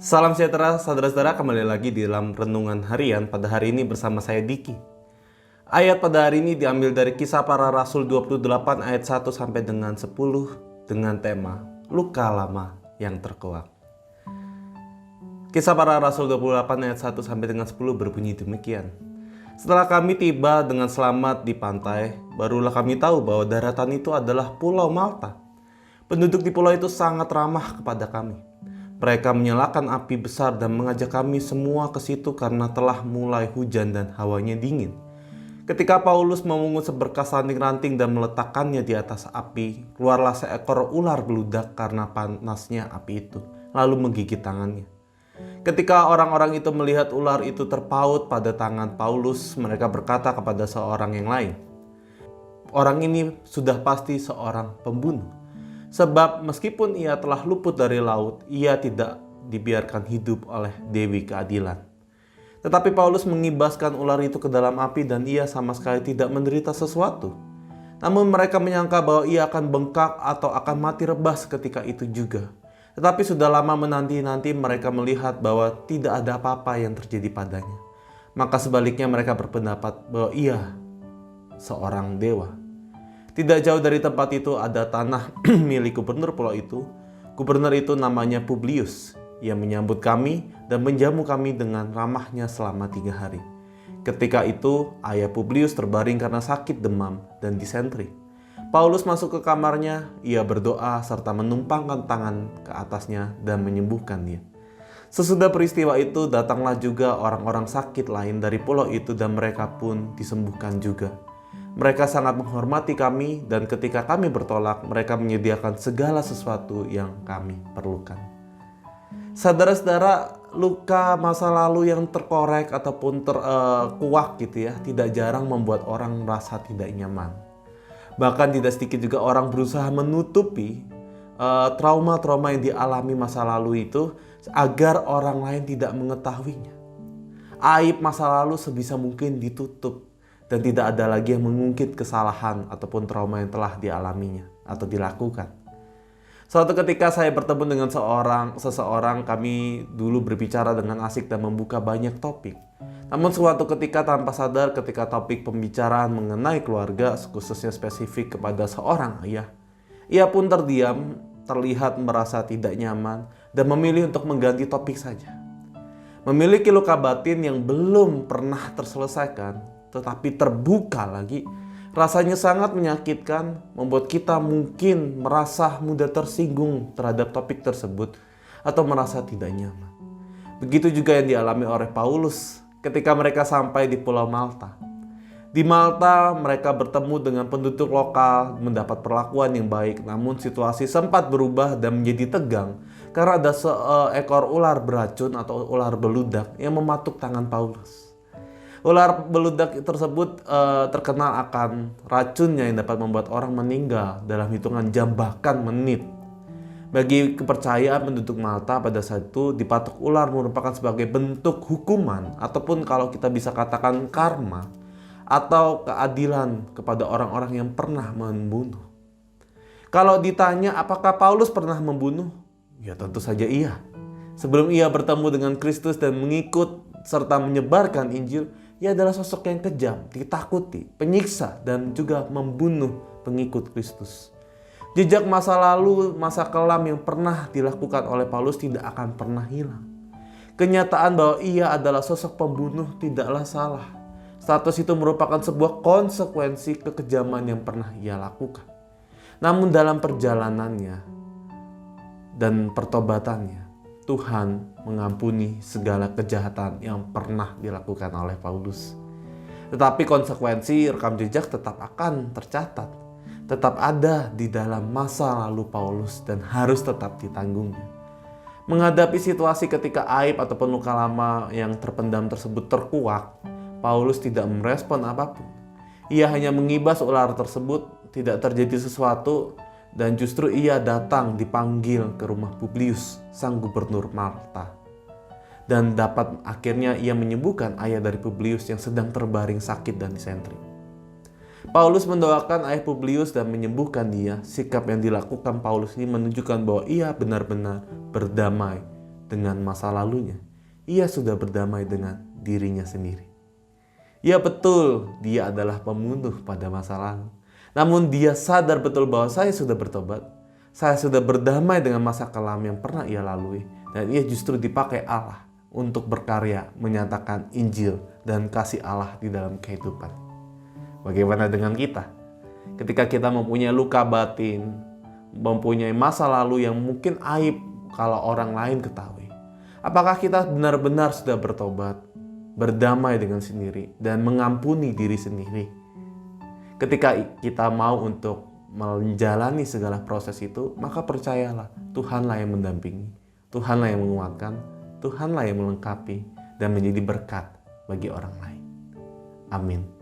Salam sejahtera saudara-saudara, kembali lagi di dalam renungan harian pada hari ini bersama saya Diki. Ayat pada hari ini diambil dari Kisah Para Rasul 28 ayat 1 sampai dengan 10 dengan tema Luka Lama yang Terkuak. Kisah Para Rasul 28 ayat 1 sampai dengan 10 berbunyi demikian. Setelah kami tiba dengan selamat di pantai, barulah kami tahu bahwa daratan itu adalah Pulau Malta. Penduduk di pulau itu sangat ramah kepada kami. Mereka menyalakan api besar dan mengajak kami semua ke situ karena telah mulai hujan dan hawanya dingin. Ketika Paulus memungut seberkas ranting-ranting dan meletakkannya di atas api, keluarlah seekor ular beludak karena panasnya api itu, lalu menggigit tangannya. Ketika orang-orang itu melihat ular itu terpaut pada tangan Paulus, mereka berkata kepada seorang yang lain, "Orang ini sudah pasti seorang pembunuh. Sebab meskipun ia telah luput dari laut, ia tidak dibiarkan hidup oleh Dewi Keadilan." Tetapi Paulus mengibaskan ular itu ke dalam api dan ia sama sekali tidak menderita sesuatu. Namun mereka menyangka bahwa ia akan bengkak atau akan mati rebas ketika itu juga. Tetapi sudah lama menanti-nanti mereka melihat bahwa tidak ada apa-apa yang terjadi padanya. Maka sebaliknya mereka berpendapat bahwa ia seorang dewa. Tidak jauh dari tempat itu ada tanah milik gubernur pulau itu. Gubernur itu namanya Publius. Ia menyambut kami dan menjamu kami dengan ramahnya selama 3 hari. Ketika itu ayah Publius terbaring karena sakit demam dan disentri. Paulus masuk ke kamarnya, ia berdoa serta menumpangkan tangan ke atasnya dan menyembuhkan dia. Sesudah peristiwa itu datanglah juga orang-orang sakit lain dari pulau itu dan mereka pun disembuhkan juga. Mereka sangat menghormati kami dan ketika kami bertolak, mereka menyediakan segala sesuatu yang kami perlukan. Saudara-saudara, luka masa lalu yang terkorek ataupun terkuak gitu ya, tidak jarang membuat orang merasa tidak nyaman. Bahkan tidak sedikit juga orang berusaha menutupi trauma-trauma yang dialami masa lalu itu agar orang lain tidak mengetahuinya. Aib masa lalu sebisa mungkin ditutup dan tidak ada lagi yang mengungkit kesalahan ataupun trauma yang telah dialaminya atau dilakukan. Suatu ketika saya bertemu dengan seseorang, kami dulu berbicara dengan asik dan membuka banyak topik. Namun suatu ketika tanpa sadar ketika topik pembicaraan mengenai keluarga, khususnya spesifik kepada seorang ayah, ia pun terdiam, terlihat merasa tidak nyaman dan memilih untuk mengganti topik saja. Memiliki luka batin yang belum pernah terselesaikan, tetapi terbuka lagi, rasanya sangat menyakitkan, membuat kita mungkin merasa mudah tersinggung terhadap topik tersebut atau merasa tidak nyaman. Begitu juga yang dialami oleh Paulus ketika mereka sampai di Pulau Malta. Di Malta mereka bertemu dengan penduduk lokal, mendapat perlakuan yang baik, namun situasi sempat berubah dan menjadi tegang karena ada seekor ular beracun atau ular beludak yang mematuk tangan Paulus. Ular beludak tersebut terkenal akan racunnya yang dapat membuat orang meninggal dalam hitungan jam bahkan menit. Bagi kepercayaan penduduk Malta pada saat itu, dipatuk ular merupakan sebagai bentuk hukuman ataupun kalau kita bisa katakan karma atau keadilan kepada orang-orang yang pernah membunuh. Kalau ditanya apakah Paulus pernah membunuh? Ya tentu saja iya. Sebelum ia bertemu dengan Kristus dan mengikut serta menyebarkan Injil, ia adalah sosok yang kejam, ditakuti, penyiksa, dan juga membunuh pengikut Kristus. Jejak masa lalu, masa kelam yang pernah dilakukan oleh Paulus tidak akan pernah hilang. Kenyataan bahwa ia adalah sosok pembunuh tidaklah salah. Status itu merupakan sebuah konsekuensi kekejaman yang pernah ia lakukan. Namun dalam perjalanannya dan pertobatannya, Tuhan mengampuni segala kejahatan yang pernah dilakukan oleh Paulus. Tetapi konsekuensi rekam jejak tetap akan tercatat, tetap ada di dalam masa lalu Paulus dan harus tetap ditanggungnya. Menghadapi situasi ketika aib ataupun luka lama yang terpendam tersebut terkuak, Paulus tidak merespon apapun. Ia hanya mengibas ular tersebut, tidak terjadi sesuatu, dan justru ia datang dipanggil ke rumah Publius, sang gubernur Malta. Dan dapat akhirnya ia menyembuhkan ayah dari Publius yang sedang terbaring sakit dan disentri. Paulus mendoakan ayah Publius dan menyembuhkan dia. Sikap yang dilakukan Paulus ini menunjukkan bahwa ia benar-benar berdamai dengan masa lalunya, ia sudah berdamai dengan dirinya sendiri. Ya betul, dia adalah pembunuh pada masa lalu. Namun dia sadar betul bahwa saya sudah bertobat. Saya sudah berdamai dengan masa kelam yang pernah ia lalui. Dan ia justru dipakai Allah untuk berkarya menyatakan Injil dan kasih Allah di dalam kehidupan. Bagaimana dengan kita? Ketika kita mempunyai luka batin, mempunyai masa lalu yang mungkin aib kalau orang lain ketahui. Apakah kita benar-benar sudah bertobat, berdamai dengan sendiri, dan mengampuni diri sendiri? Ketika kita mau untuk menjalani segala proses itu, maka percayalah, Tuhanlah yang mendampingi, Tuhanlah yang menguatkan, Tuhanlah yang melengkapi, dan menjadi berkat bagi orang lain. Amin.